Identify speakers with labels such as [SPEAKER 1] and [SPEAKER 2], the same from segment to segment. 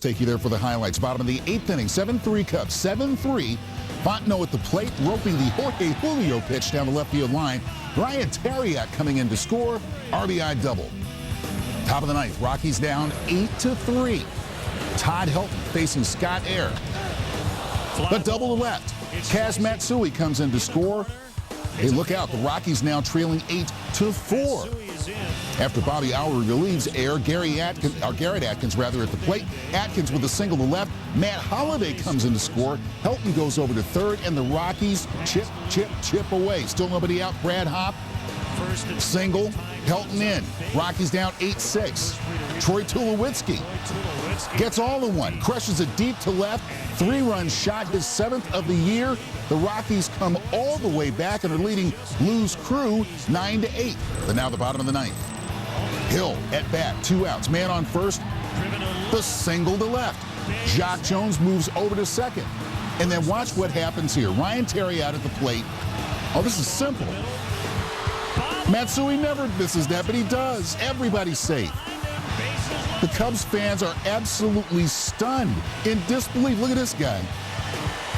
[SPEAKER 1] take you there for the highlights. Bottom of the 8th inning, 7-3 Cubs, 7-3. Fontenot at the plate, roping the Jorge Julio pitch down the left field line. Ryan Terriot coming in to score, RBI double. Top of the 9th, Rockies down 8-3. Todd Helton facing Scott Air. The double to left. Kaz Matsui comes in to score. Hey, look out, the Rockies now trailing 8-4. After Bobby Auer relieves Air, Garrett Atkins at the plate. Atkins with a single to left. Matt Holliday comes in to score. Helton goes over to third, and the Rockies chip away. Still nobody out. Brad Hopp, single. Helton in. Rockies down 8-6. Troy Tulowitzki gets all in one. Crushes it deep to left. 3-run shot, his 7th of the year. The Rockies come all the way back and are leading Lou's crew 9-8. But now the bottom of the 9th. Hill at bat, 2 outs. Man on first. The single to left. Jock Jones moves over to second. And then watch what happens here. Ryan Terriot at the plate. Oh, this is simple. Matsui never misses that, but he does. Everybody's safe. The Cubs fans are absolutely stunned, in disbelief. Look at this guy.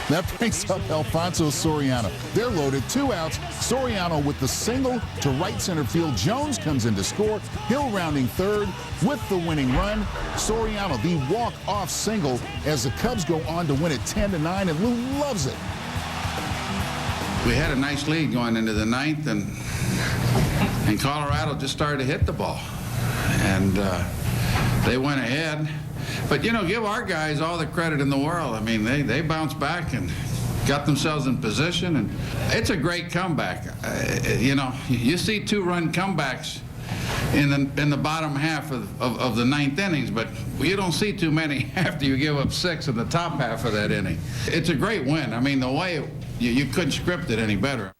[SPEAKER 1] That brings up Alfonso Soriano. They're loaded, 2 outs. Soriano with the single to right center field. Jones comes in to score. Hill rounding third with the winning run. Soriano, the walk-off single as the Cubs go on to win it 10-9, and Lou loves it.
[SPEAKER 2] We had a nice lead going into the 9th, and Colorado just started to hit the ball. And they went ahead. But, you know, give our guys all the credit in the world. I mean, they bounced back and got themselves in position, and it's a great comeback. You know, you see 2-run comebacks in the bottom half of the 9th innings, but you don't see too many after you give up 6 in the top half of that inning. It's a great win. I mean, the way you couldn't script it any better.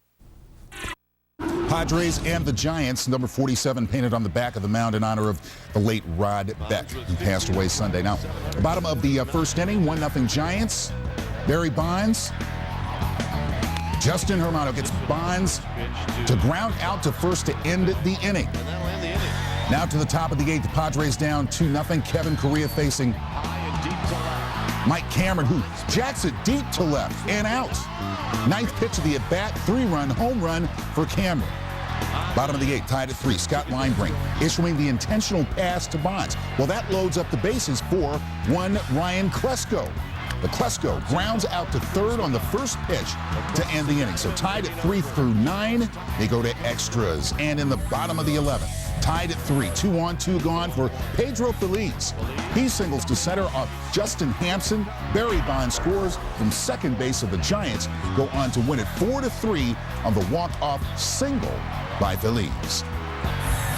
[SPEAKER 1] Padres and the Giants, number 47 painted on the back of the mound in honor of the late Rod Beck, who passed away Sunday. Now, bottom of the first inning, 1-0 Giants. Barry Bonds. Justin Hermano gets Bonds to ground out to first to end the inning. Now to the top of the 8th, the Padres down 2-0. Kevin Correa facing Mike Cameron, who jacks it deep to left and out. 9th pitch of the at-bat, 3-run home run for Cameron. Bottom of the 8th, tied at 3. Scott Linebrink issuing the intentional pass to Bonds. Well, that loads up the bases for one Ryan Klesko. The Klesko grounds out to third on the first pitch to end the inning. So tied at 3 through 9, they go to extras. And in the bottom of the 11th, tied at 3, 2 on, 2 gone for Pedro Feliz. He singles to center off Justin Hampson. Barry Bonds scores from second base of the Giants, go on to win it 4-3 on the walk-off single by Feliz.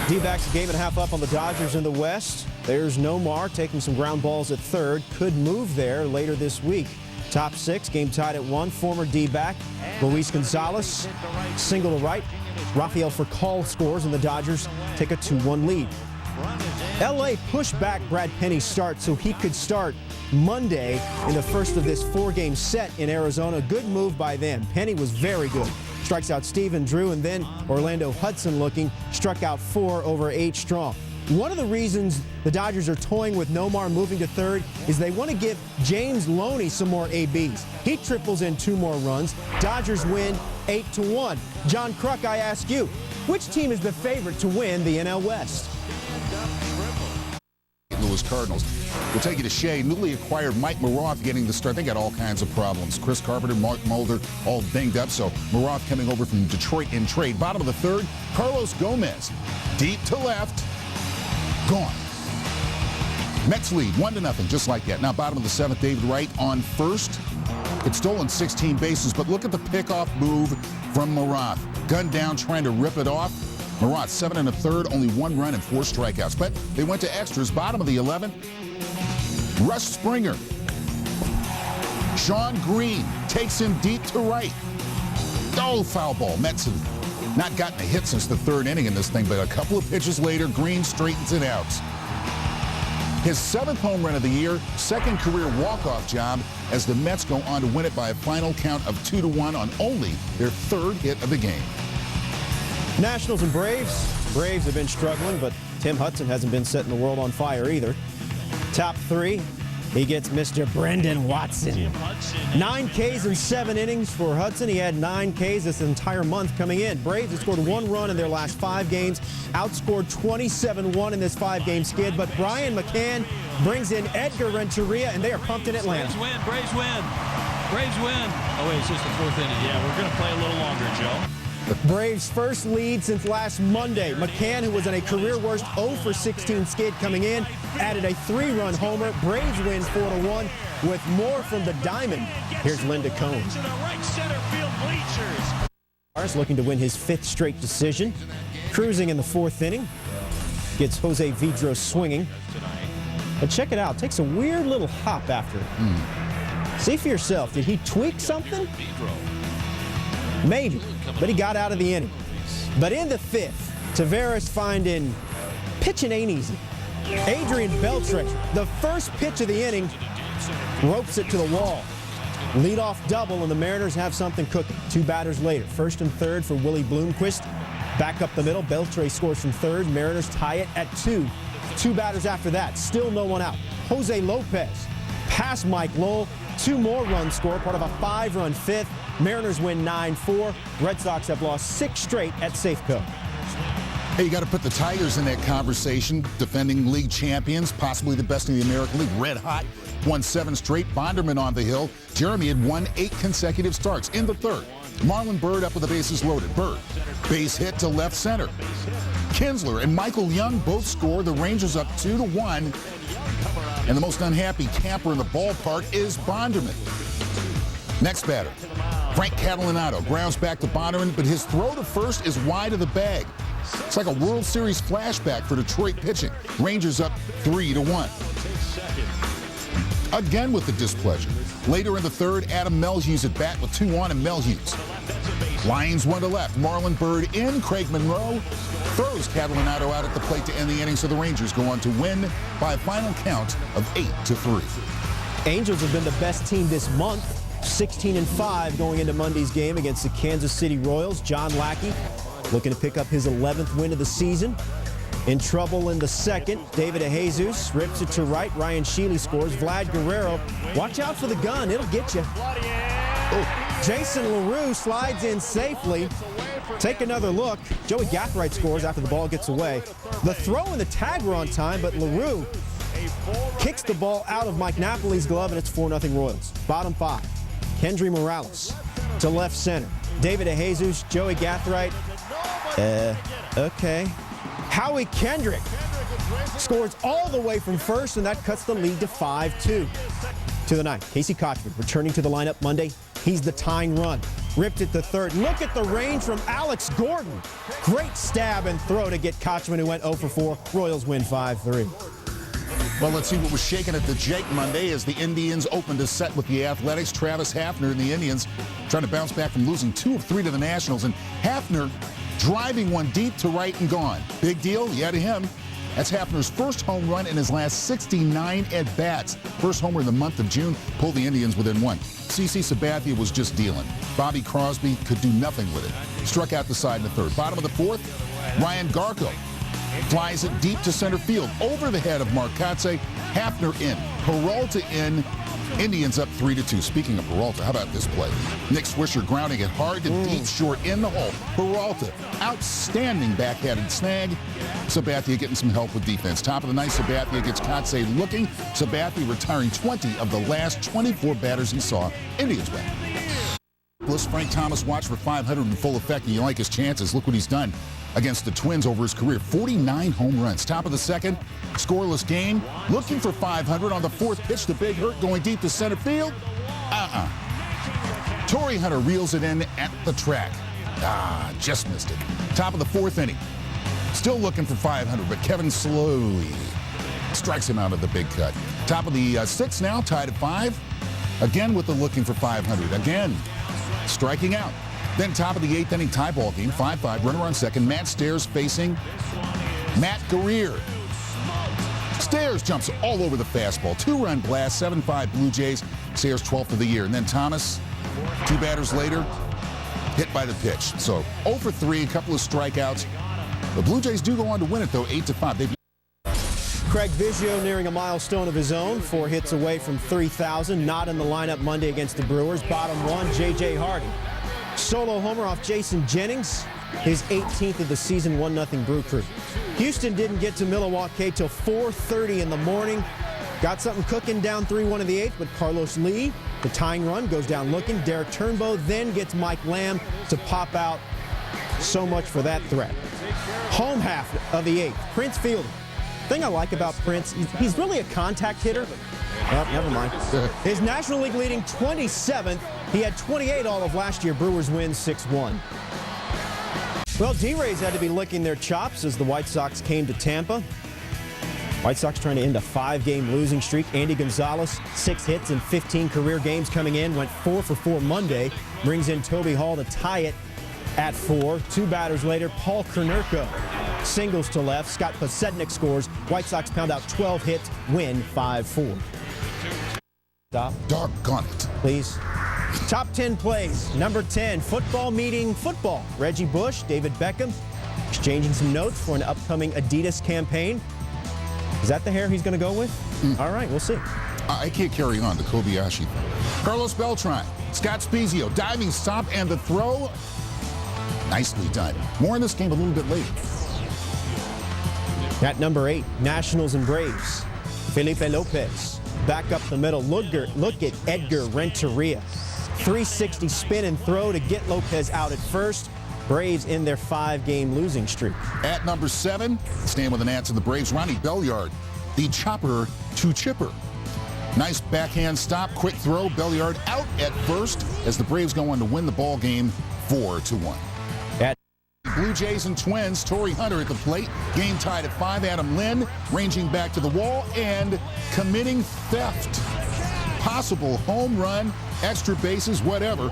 [SPEAKER 3] D-backs a game and a half up on the Dodgers in the West. There's Nomar taking some ground balls at third. Could move there later this week. Top 6, game tied at 1. Former D-back Luis Gonzalez, single to right. Rafael Furcal scores, and the Dodgers take a 2-1 lead. L.A. pushed back Brad Penny's start so he could start Monday in the first of this 4-game set in Arizona. Good move by them. Penny was very good. Strikes out Stephen Drew, and then Orlando Hudson looking, struck out 4 over 8 strong. One of the reasons the Dodgers are toying with Nomar moving to third is they want to give James Loney some more ABs. He triples in 2 more runs. Dodgers win 8-1. John Kruk, I ask you, which team is the favorite to win the NL West?
[SPEAKER 1] Louis Cardinals. We'll take you to Shea. Newly acquired Mike Maroth getting the start. They got all kinds of problems. Chris Carpenter, Mark Mulder, all banged up. So Maroth coming over from Detroit in trade. Bottom of the 3rd, Carlos Gomez. Deep to left. Gone. Mets lead 1-0, just like that. Now bottom of the 7th, David Wright on first. It's stolen 16 bases, but look at the pickoff move from Maroth. Gunned down, trying to rip it off. Maroth 7 1/3, only 1 run and 4 strikeouts. But they went to extras. Bottom of the 11th, Russ Springer. Sean Green takes him deep to right. Oh, foul ball. Mets have not gotten a hit since the 3rd inning in this thing, but a couple of pitches later, Green straightens it out. His 7th home run of the year, 2nd career walk-off job as the Mets go on to win it by a final count of 2-1 on only their 3rd hit of the game.
[SPEAKER 3] Nationals and Braves. Braves have been struggling, but Tim Hudson hasn't been setting the world on fire either. Top 3, He gets Mr. Brendan Watson. 9 Ks in 7 innings for Hudson. He had 9 Ks this entire month coming in. Braves have scored 1 run in their last 5 games, outscored 27-1 in this 5-game skid. But Brian McCann brings in Edgar Renteria, and they are pumped in Atlanta.
[SPEAKER 4] Braves win. Braves win. Braves win. Oh, wait, it's just the 4th inning. Yeah, we're going to play a little longer, Joe.
[SPEAKER 3] Braves' first lead since last Monday. McCann, who was in a career-worst 0-for-16 skid coming in, added a 3-run homer. Braves win 4-1 with more from the diamond. Here's Linda Cohn.
[SPEAKER 4] To the right center field bleachers.
[SPEAKER 3] Looking to win his 5th straight decision. Cruising in the 4th inning. Gets Jose Vidro swinging. But check it out. Takes a weird little hop after it. See for yourself. Did he tweak something? Maybe, but he got out of the inning. But in the 5th, Taveras finding pitching ain't easy. Adrian Beltre, the first pitch of the inning, ropes it to the wall. Leadoff double, and the Mariners have something cooking. 2 batters later, 1st and 3rd for Willie Bloomquist. Back up the middle, Beltre scores from 3rd. Mariners tie it at 2. 2 batters after that, still no one out. Jose Lopez past Mike Lowell. 2 more runs scored, part of a 5-run 5th. Mariners win 9-4. Red Sox have lost 6 straight at Safeco.
[SPEAKER 1] Hey, you got to put the Tigers in that conversation. Defending league champions, possibly the best in the American League. Red hot, won 7 straight. Bonderman on the hill. Jeremy had won 8 consecutive starts in the 3rd. Marlon Byrd up with the bases loaded. Byrd, base hit to left center. Kinsler and Michael Young both score. The Rangers up 2-1. And the most unhappy camper in the ballpark is Bonderman. Next batter, Frank Catalinato grounds back to Bonderman, but his throw to first is wide of the bag. It's like a World Series flashback for Detroit pitching. Rangers up 3-1. Again with the displeasure. Later in the 3rd, Adam Melhuse at bat with 2 on, and Melhuse lines 1 to left. Marlon Byrd in. Craig Monroe throws Catalinato out at the plate to end the inning, so the Rangers go on to win by a final count of 8-3.
[SPEAKER 3] Angels have been the best team this month. 16-5 going into Monday's game against the Kansas City Royals. John Lackey looking to pick up his 11th win of the season. In trouble in the 2nd, David Jesus rips it to right. Ryan Sheely scores. Vlad Guerrero, watch out for the gun. It'll get you. Oh. Jason LaRue slides in safely. Take another look. Joey Gathright scores after the ball gets away. The throw and the tag were on time, but LaRue kicks the ball out of Mike Napoli's glove, and it's 4-0 Royals. Bottom 5. Kendry Morales to left center. David Jesus, Joey Gathright. Okay. Howie Kendrick scores all the way from first, and that cuts the lead to 5-2. To the 9th, Casey Kochman returning to the lineup Monday. He's the tying run. Ripped it to 3rd. Look at the range from Alex Gordon. Great stab and throw to get Kochman, who went 0 for 4. Royals win 5-3.
[SPEAKER 1] Well, let's see what was shaken at the Jake Monday as the Indians opened a set with the Athletics. Travis Hafner and the Indians trying to bounce back from losing 2 of 3 to the Nationals. And Hafner driving one deep to right and gone. Big deal, yeah, to him. That's Hafner's first home run in his last 69 at-bats. First homer in the month of June, pulled the Indians within 1. CC Sabathia was just dealing. Bobby Crosby could do nothing with it. Struck out the side in the 3rd. Bottom of the 4th, Ryan Garco flies it deep to center field, over the head of Marcotte. Hafner in, Peralta in. Indians up 3-2. Speaking of Peralta, how about this play? Nick Swisher grounding it hard to deep short in the hole. Peralta, outstanding backhanded snag. Sabathia getting some help with defense. Top of the 9th, Sabathia gets Kotsay looking. Sabathia retiring 20 of the last 24 batters he saw. Indians win. Frank Thomas watched for 500 in full effect, and you like his chances. Look what he's done against the Twins over his career. 49 home runs. Top of the 2nd, scoreless game. Looking for 500 on the 4th pitch. The big hurt going deep to center field. Torrey Hunter reels it in at the track. Just missed it. Top of the 4th inning. Still looking for 500, but Kevin slowly strikes him out of the big cut. Top of the 6th now, tied at 5. Again with the looking for 500. Again, striking out. Then top of the 8th inning, tie ball game, 5-5, runner on second. Matt Stairs facing Matt Guerrier. Stairs jumps all over the fastball. 2-run blast, 7-5 Blue Jays. Stairs 12th of the year. And then Thomas, 2 batters later, hit by the pitch. So 0 for 3, a couple of strikeouts. The Blue Jays do go on to win it, though, 8-5.
[SPEAKER 3] Craig Biggio nearing a milestone of his own. 4 hits away from 3,000. Not in the lineup Monday against the Brewers. Bottom 1, J.J. Hardy. Solo homer off Jason Jennings. His 18th of the season, 1-0 Brew Crew. Houston didn't get to Milwaukee till 4:30 in the morning. Got something cooking down 3-1 in the 8th, but Carlos Lee, the tying run, goes down looking. Derek Turnbow then gets Mike Lamb to pop out. So much for that threat. Home half of the 8th, Prince Fielder. Thing I like about Prince, he's really a contact hitter. Well, never mind. His National League leading 27th. He had 28 all of last year. Brewers win 6-1. Well, D-Rays had to be licking their chops as the White Sox came to Tampa. White Sox trying to end a 5-game losing streak. Andy Gonzalez, 6 hits in 15 career games coming in. Went 4 for 4 Monday. Brings in Toby Hall to tie it at 4. 2 batters later, Paul Konerko singles to left. Scott Podsednik scores. White Sox pound out 12 hits, win 5-4. Stop.
[SPEAKER 1] Doggone it.
[SPEAKER 3] Please. Top 10 plays. Number 10, football meeting football. Reggie Bush, David Beckham, exchanging some notes for an upcoming Adidas campaign. Is that the hair he's going to go with? All right, we'll see.
[SPEAKER 1] I can't carry on the Kobayashi thing. Carlos Beltran, Scott Spezio, diving stop and the throw. Nicely done. More in this game a little bit later.
[SPEAKER 3] At number 8, Nationals and Braves. Felipe Lopez, back up the middle. Look at Edgar Renteria. 360 spin and throw to get Lopez out at first. Braves in their 5-game losing streak.
[SPEAKER 1] At number 7, staying with the Nats and the Braves, Ronnie Belliard, the chopper to chipper. Nice backhand stop, quick throw. Belliard out at first as the Braves go on to win the ball game 4-1.
[SPEAKER 3] At
[SPEAKER 1] Blue Jays and Twins, Torrey Hunter at the plate. Game tied at 5. Adam Lynn ranging back to the wall and committing theft. Possible home run, extra bases, whatever.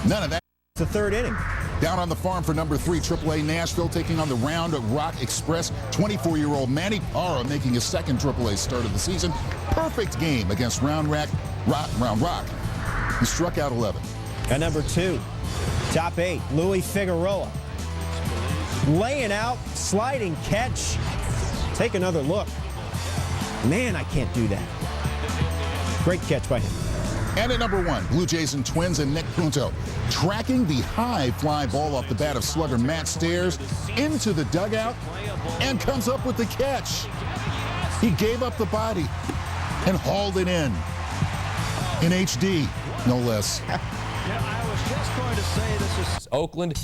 [SPEAKER 1] None of that.
[SPEAKER 3] the 3rd inning.
[SPEAKER 1] Down on the farm for number 3, AAA Nashville taking on the Round Rock Express. 24-year-old Manny Parra making his 2nd AAA start of the season. Perfect game against Round Rock. He struck out 11.
[SPEAKER 3] At number 2, top 8, Louis Figueroa. Laying out, sliding catch. Take another look. Man, I can't do that. Great catch by him.
[SPEAKER 1] And at number 1, Blue Jays and Twins and Nick Punto tracking the high fly ball off the bat of slugger Matt Stairs into the dugout and comes up with the catch. He gave up the body and hauled it in HD, no less.
[SPEAKER 5] I was just going to say this is
[SPEAKER 6] Oakland.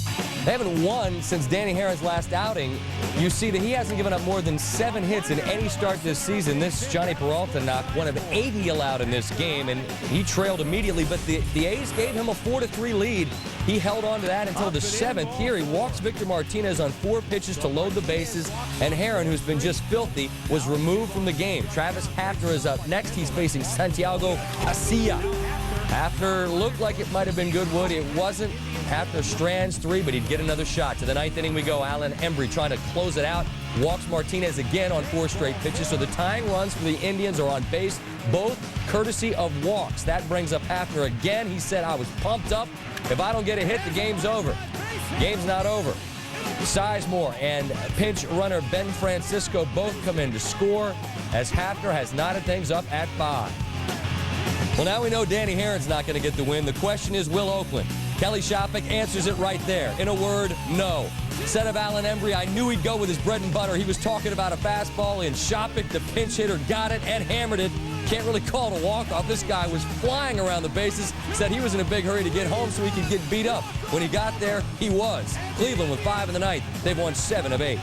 [SPEAKER 6] They haven't won since Danny Herron's last outing. You see that he hasn't given up more than 7 hits in any start this season. This Johnny Peralta knocked one of 80 allowed in this game, and he trailed immediately. But the A's gave him a 4-3 lead. He held on to that until the 7th. Here he walks Victor Martinez on 4 pitches to load the bases, and Herron, who's been just filthy, was removed from the game. Travis Hafner is up next. He's facing Santiago Asilla. Hafner looked like it might have been Goodwood. It wasn't. Hafner strands 3, but he'd get another shot. To the 9th inning we go. Alan Embry trying to close it out. Walks Martinez again on 4 straight pitches. So the tying runs for the Indians are on base, both courtesy of walks. That brings up Hafner again. He said, I was pumped up. If I don't get a hit, the game's over. Game's not over. Sizemore and pinch runner Ben Francisco both come in to score as Hafner has knotted things up at 5. Well, now we know Danny Herron's not going to get the win. The question is, will Oakland? Kelly Shopik answers it right there. In a word, no. Instead of Alan Embry, I knew he'd go with his bread and butter. He was talking about a fastball, and Shopik, the pinch hitter, got it and hammered it. Can't really call it a walk-off. This guy was flying around the bases, said he was in a big hurry to get home so he could get beat up. When he got there, he was. Cleveland with 5 in the 9th. They've won 7 of 8.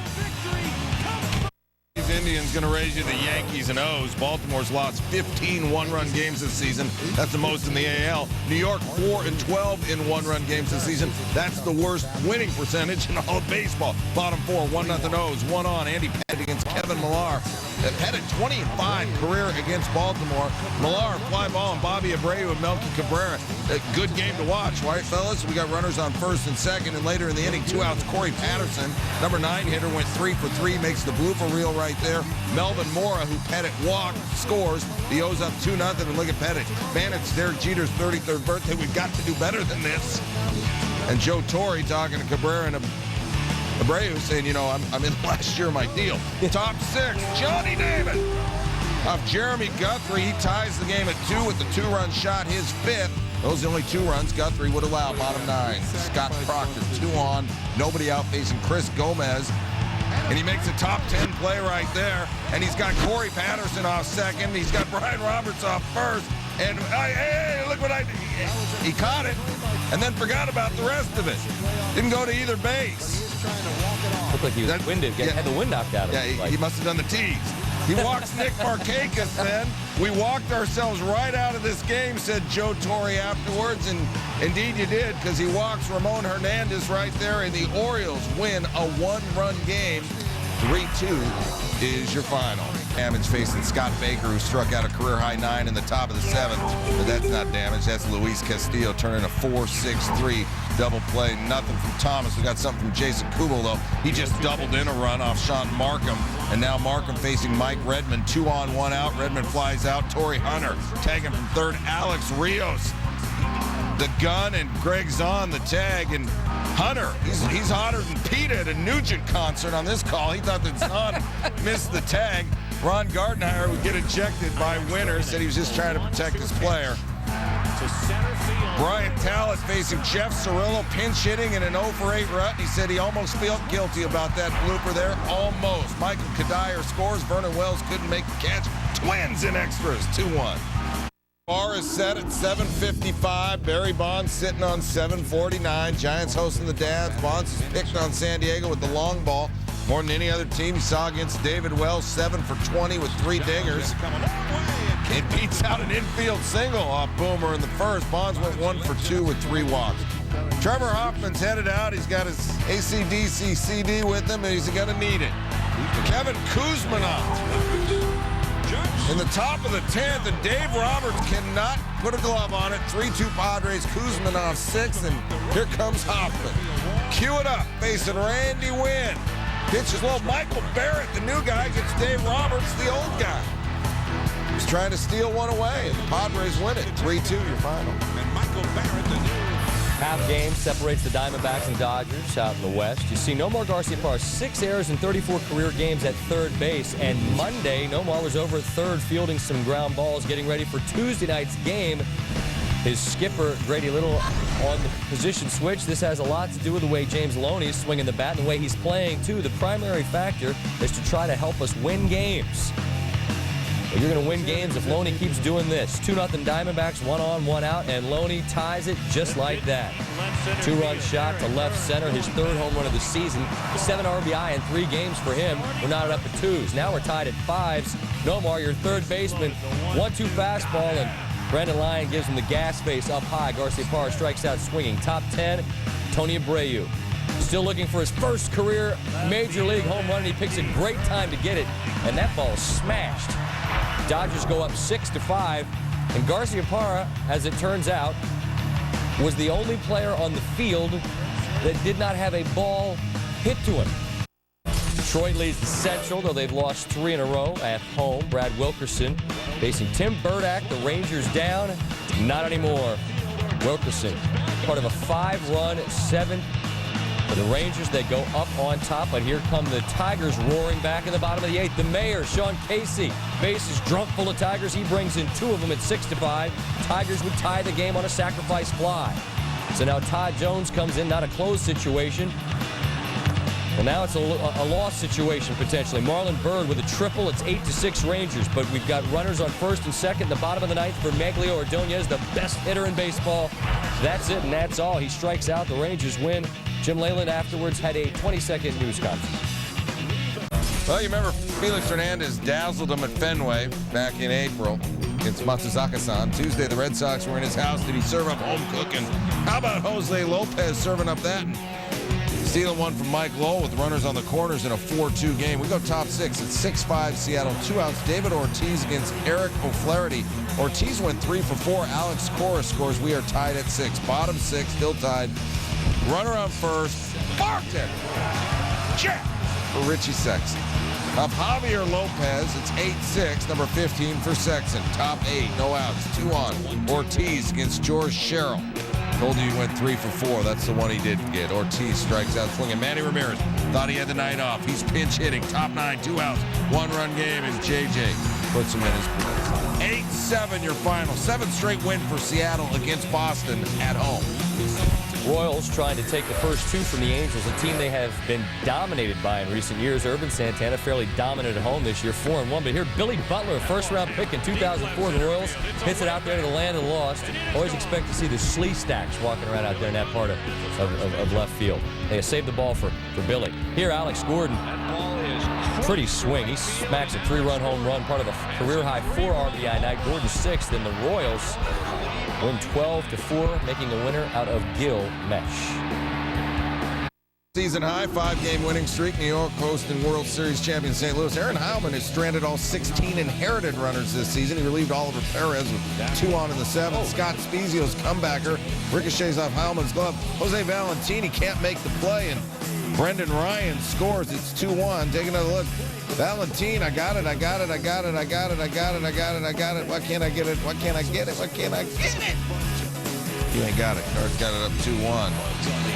[SPEAKER 7] Indians going to raise you the Yankees and O's. Baltimore's lost 15 one-run games this season. That's the most in the AL. New York 4-12 in one-run games this season. That's the worst winning percentage in all of baseball. Bottom 4, 1-0 O's. 1 on. Andy Pettit against Kevin Millar. Pettit 20-5 career against Baltimore. Millar, fly ball, and Bobby Abreu and Melky Cabrera. A good game to watch, right, fellas? We got runners on 1st and 2nd, and later in the inning, 2 outs. Corey Patterson, number 9 hitter, went 3 for 3, makes the blooper reel right there. Melvin Mora, who Pettit walked, scores. The O's up 2-0, and look at Pettit. Man, it's Derek Jeter's 33rd birthday. We've got to do better than this. And Joe Torre talking to Cabrera in a Abreu saying, you know, I'm in the last year of my deal. Top 6, Johnny Damon. Off Jeremy Guthrie, he ties the game at 2 with the 2-run shot, his 5th. Those are the only 2 runs Guthrie would allow. Bottom 9. Scott Proctor, 2 on, nobody out facing Chris Gomez. And he makes a top 10 play right there. And he's got Corey Patterson off second. He's got Brian Roberts off first. And hey, look what I did. He caught it and then forgot about the rest of it. Didn't go to either base.
[SPEAKER 6] Looked like he was winded. Had the wind knocked out of him.
[SPEAKER 7] Yeah, he must have done the tees. He walks Nick Markakis then. We walked ourselves right out of this game, said Joe Torre afterwards. And indeed you did, because he walks Ramon Hernandez right there, and the Orioles win a 1-run game. 3-2 is your final. Damage facing Scott Baker, who struck out a career-high 9 in the top of the 7th. But that's not damage. That's Luis Castillo turning a 4-6-3 double play. Nothing from Thomas. We got something from Jason Kubel, though. He just doubled in a run off Sean Markham. And now Markham facing Mike Redmond. 2 on, 1 out. Redmond flies out. Torrey Hunter tagging from third. Alex Rios, the gun, and Greg Zahn the tag. And Hunter, he's hotter than Pete at a Nugent concert on this call. He thought that Zahn missed the tag. Ron Gardenhire would get ejected by Winter. Said he was just trying to protect his player. Brian Talent facing Jeff Cirillo, pinch hitting in an 0-for-8 rut. He said he almost felt guilty about that blooper there. Almost. Michael Kadire scores. Vernon Wells couldn't make the catch. Twins in extras. 2-1. Bar is set at 7:55. Barry Bonds sitting on 7:49. Giants hosting the Dabs. Bonds is picked on San Diego with the long ball. More than any other team he saw against David Wells, 7 for 20 with 3 dingers. It beats out an infield single off Boomer in the first. Bonds went 1 for 2 with 3 walks. Trevor Hoffman's headed out. He's got his AC/DC CD with him, and he's going to need it. Kevin Kuzmanov in the top of the 10th, and Dave Roberts cannot put a glove on it. 3-2 Padres. Kuzmanov 6th, and here comes Hoffman. Cue it up, facing Randy Wynn. Pitches low. Michael Barrett, the new guy, gets Dave Roberts, the old guy. He's trying to steal one away, and the Padres win it. 3-2, your final.
[SPEAKER 5] And Michael Barrett, the new.
[SPEAKER 6] Half game separates the Diamondbacks and Dodgers out in the West. You see Nomar Garciaparra, 6 errors in 34 career games at third base. And Monday, Nomar was over at third fielding some ground balls, getting ready for Tuesday night's game. His skipper, Grady Little, on the position switch. This has a lot to do with the way James Loney is swinging the bat and the way he's playing, too. The primary factor is to try to help us win games. But you're going to win games if Loney keeps doing this. 2-0 Diamondbacks, 1 on, 1 out, and Loney ties it just like that. 2-run shot to left center, his 3rd home run of the season. 7 RBI in 3 games for him. We're knotted up at 2s. Now we're tied at 5s. Nomar, your third baseman, 1-2 fastball, and Brandon Lyon gives him the gas face up high. Garciaparra strikes out swinging. Top 10, Tony Abreu. Still looking for his first career Major League home run, and he picks a great time to get it, and that ball is smashed. Dodgers go up 6-5, and Garciaparra, as it turns out, was the only player on the field that did not have a ball hit to him. Detroit leads the Central, though they've lost 3 in a row at home. Brad Wilkerson facing Tim Burdack. The Rangers down. Not anymore. Wilkerson, part of a 5-run 7th for the Rangers. They go up on top, but here come the Tigers roaring back in the bottom of the 8th. The mayor, Sean Casey, bases drunk full of Tigers. He brings in 2 of them at 6-5. Tigers would tie the game on a sacrifice fly. So now Todd Jones comes in, not a closed situation. Well, now it's a loss situation, potentially. Marlon Byrd with a triple. It's 8-6 Rangers, but we've got runners on first and second in the bottom of the 9th for Maglio Ordonez, the best hitter in baseball. That's it, and that's all. He strikes out. The Rangers win. Jim Leyland afterwards had a 20-second news conference.
[SPEAKER 7] Well, you remember Felix Hernandez dazzled him at Fenway back in April against Matsuzaka-san. Tuesday, the Red Sox were in his house. Did he serve up home cooking? How about Jose Lopez serving up that? Stealing one from Mike Lowell with runners on the corners in a 4-2 game. We go top 6 at 6-5 Seattle. 2 outs. David Ortiz against Eric O'Flaherty. Ortiz went 3 for 4. Alex Cora scores. We are tied at 6. Bottom 6, still tied. Runner on first. Barton! Check for Richie Sexton. Of Javier Lopez, it's 8-6. Number 15 for Sexton. Top 8, no outs. 2 on. Ortiz against George Sherrill. Told you he went 3 for 4. That's the one he didn't get. Ortiz strikes out swinging. Manny Ramirez thought he had the night off. He's pinch hitting. Top 9, 2 outs, 1-run game, and JJ puts him in his place. 8-7 your final. 7th straight win for Seattle against Boston at home.
[SPEAKER 6] Royals trying to take the first 2 from the Angels, a team they have been dominated by in recent years. Urban Santana fairly dominant at home this year, 4-1. But here, Billy Butler, a first-round pick in 2004, the Royals, hits it out there to the land of the lost. Always expect to see the Slee stacks walking around out there in that part of left field. They saved the ball for Billy. Here, Alex Gordon, pretty swing. He smacks a 3-run home run, part of a career-high 4 RBI night. Gordon 6th, and the Royals win 12-4, making a winner out of Gil Mesh.
[SPEAKER 7] Season high 5-game winning streak. New York hosting World Series champion St. Louis. Aaron Heilman has stranded all 16 inherited runners this season. He relieved Oliver Perez with 2 on in the 7th. Scott Spezio's comebacker ricochets off Heilman's glove. Jose Valentini can't make the play, and Brendan Ryan scores. It's 2-1. Take another look. Valentine, I got it. Why can't I get it? Why can't I get it? You ain't got it. Cards got it up 2-1.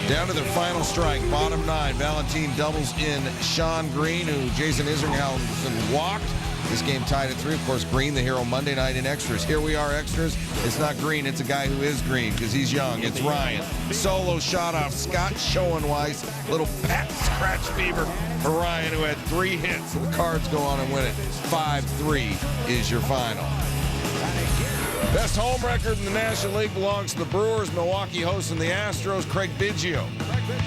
[SPEAKER 7] Down to their final strike, bottom 9. Valentine doubles in Sean Green, who Jason Isringhausen walked. This game tied at 3. Of course, Green, the hero, Monday night in extras. Here we are, extras. It's not Green. It's a guy who is green because he's young. It's Ryan. Solo shot off Scott Schoenweiss. Little pat scratch fever for Ryan, who had 3 hits. The Cards go on and win it. 5-3 is your final. Best home record in the National League belongs to the Brewers. Milwaukee hosting the Astros. Craig Biggio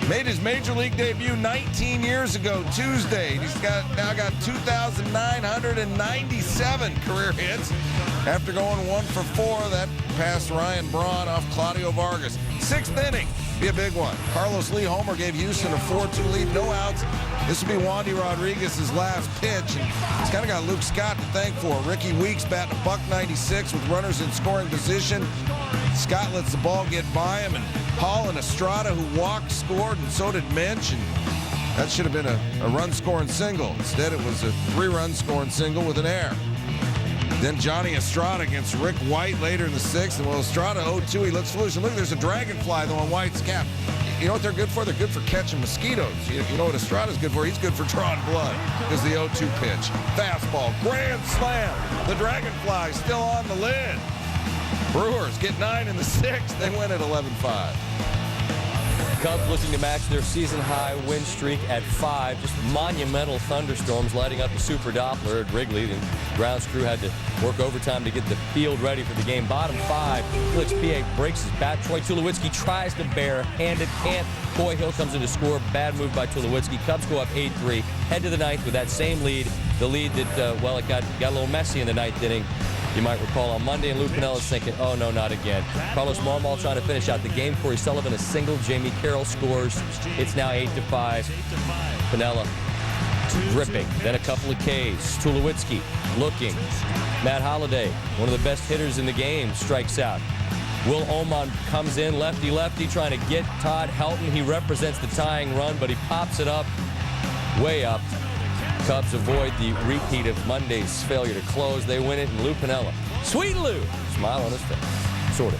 [SPEAKER 7] made his major league debut 19 years ago Tuesday. He's now got 2,997 career hits after going 1 for 4. That passed Ryan Braun off Claudio Vargas. 6th inning, be a big one. Carlos Lee homer gave Houston a 4-2 lead, no outs. This will be Wandy Rodriguez's last pitch, and he's kind of got Luke Scott to thank for. Ricky Weeks batting $196 with runners in scoring position. Scott lets the ball get by him, and Hall and Estrada, who walked, scored, and so did Minch, and that should have been a run-scoring single. Instead, it was a 3-run scoring single with an error. Then Johnny Estrada against Rick White later in the 6th, and well, Estrada 0-2, he looks foolish. And look, there's a dragonfly, though, on White's cap. You know what they're good for? They're good for catching mosquitoes. You know what Estrada's good for? He's good for drawing blood because the 0-2 pitch. Fastball, grand slam. The dragonfly still on the lid. Brewers get 9 in the 6th. They win at 11-5.
[SPEAKER 6] Cubs looking to match their season-high win streak at 5. Just monumental thunderstorms lighting up the Super Doppler at Wrigley. The grounds crew had to work overtime to get the field ready for the game. Bottom 5, Felix Pie breaks his bat. Troy Tulowitzki tries to barehand it, can't. Coy Hill comes in to score. Bad move by Tulowitzki. Cubs go up 8-3. Head to the 9th with that same lead. The lead that, well, it got a little messy in the 9th inning. You might recall on Monday, and Lou Pinella's thinking, oh, no, not again. Carlos Marmol trying to finish out the game. Corey Sullivan a single. Jamie Carroll scores. It's now 8-5. Pinella dripping. Then a couple of Ks. Tulowitzki looking. Matt Holliday, one of the best hitters in the game, strikes out. Will Oman comes in, lefty-lefty, trying to get Todd Helton. He represents the tying run, but he pops it up, way up. Cubs avoid the repeat of Monday's failure to close. They win it, and Lou Piniella, sweet Lou, smile on his face, sort of.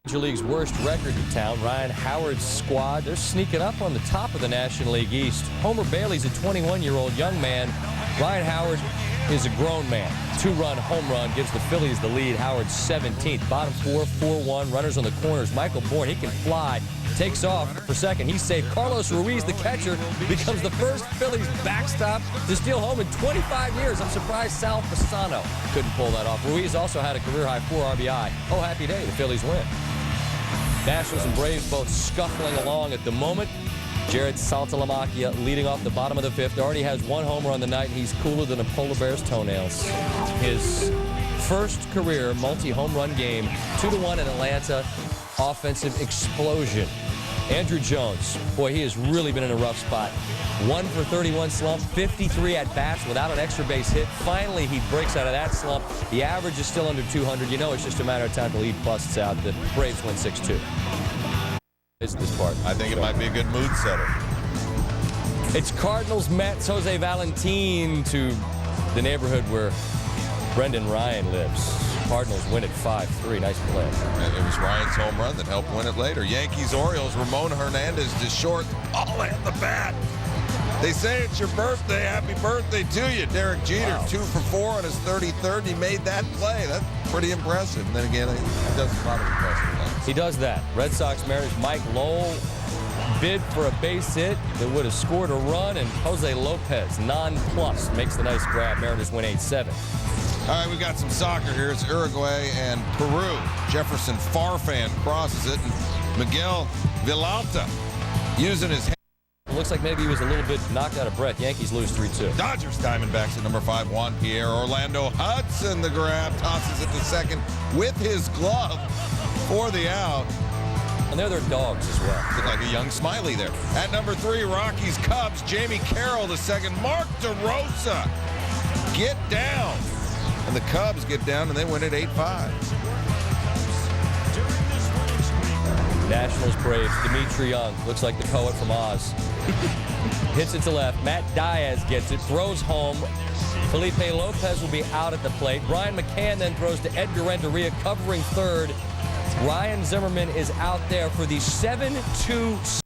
[SPEAKER 6] Major League's worst record in town, Ryan Howard's squad, they're sneaking up on the top of the National League East. Homer Bailey's a 21-year-old young man. Ryan Howard is a grown man. 2-run home run gives the Phillies the lead. Howard's 17th. Bottom 4, 4-1. Runners on the corners. Michael Bourne, he can fly. Takes off for second. He's safe. Carlos Ruiz, the catcher, becomes the first Phillies backstop to steal home in 25 years. I'm surprised Sal Fasano couldn't pull that off. Ruiz also had a career-high 4 RBI. Oh, happy day. The Phillies win. Nationals and Braves both scuffling along at the moment. Jared Saltalamacchia leading off the bottom of the 5th. Already has 1 homer on the night, and he's cooler than a polar bear's toenails. His first career multi-home run game, 2-1 in Atlanta. Offensive explosion. Andrew Jones, boy, he has really been in a rough spot. 1 for 31 slump, 53 at-bats without an extra base hit. Finally, he breaks out of that slump. The average is still under 200. You know it's just a matter of time till he busts out. The Braves win 6-2. It's this part.
[SPEAKER 7] I think it might be a good mood setter.
[SPEAKER 6] It's Cardinals Mets. Jose Valentin to the neighborhood where Brendan Ryan lives. Cardinals win it 5-3. Nice play.
[SPEAKER 7] And it was Ryan's home run that helped win it later. Yankees-Orioles, Ramon Hernandez to short. All at the bat. They say it's your birthday. Happy birthday to you. Derek Jeter, 2 for 4 on his 33rd. He made that play. That's pretty impressive. And then again, he does a lot of impressive things.
[SPEAKER 6] He does that. Red Sox Mariners Mike Lowell bid for a base hit that would have scored a run, and Jose Lopez, non-plus, makes the nice grab. Mariners win 8-7.
[SPEAKER 7] All right, we got some soccer here. It's Uruguay and Peru. Jefferson Farfan crosses it, and Miguel Villalta using his hand.
[SPEAKER 6] It looks like maybe he was a little bit knocked out of breath. Yankees lose 3-2.
[SPEAKER 7] Dodgers Diamondbacks at number 5, Juan Pierre. Orlando Hudson, the grab, tosses it to second with his glove for the out.
[SPEAKER 6] And they're their dogs as well.
[SPEAKER 7] Look like a young Smiley there. At number 3, Rockies Cubs, Jamie Carroll the second. Mark DeRosa, get down. And the Cubs get down and they win it 8-5.
[SPEAKER 6] Nationals Braves, Dimitri Young, looks like the poet from Oz. Hits it to left. Matt Diaz gets it, throws home. Felipe Lopez will be out at the plate. Brian McCann then throws to Edgar Renteria, covering third. Ryan Zimmerman is out there for the 7-2.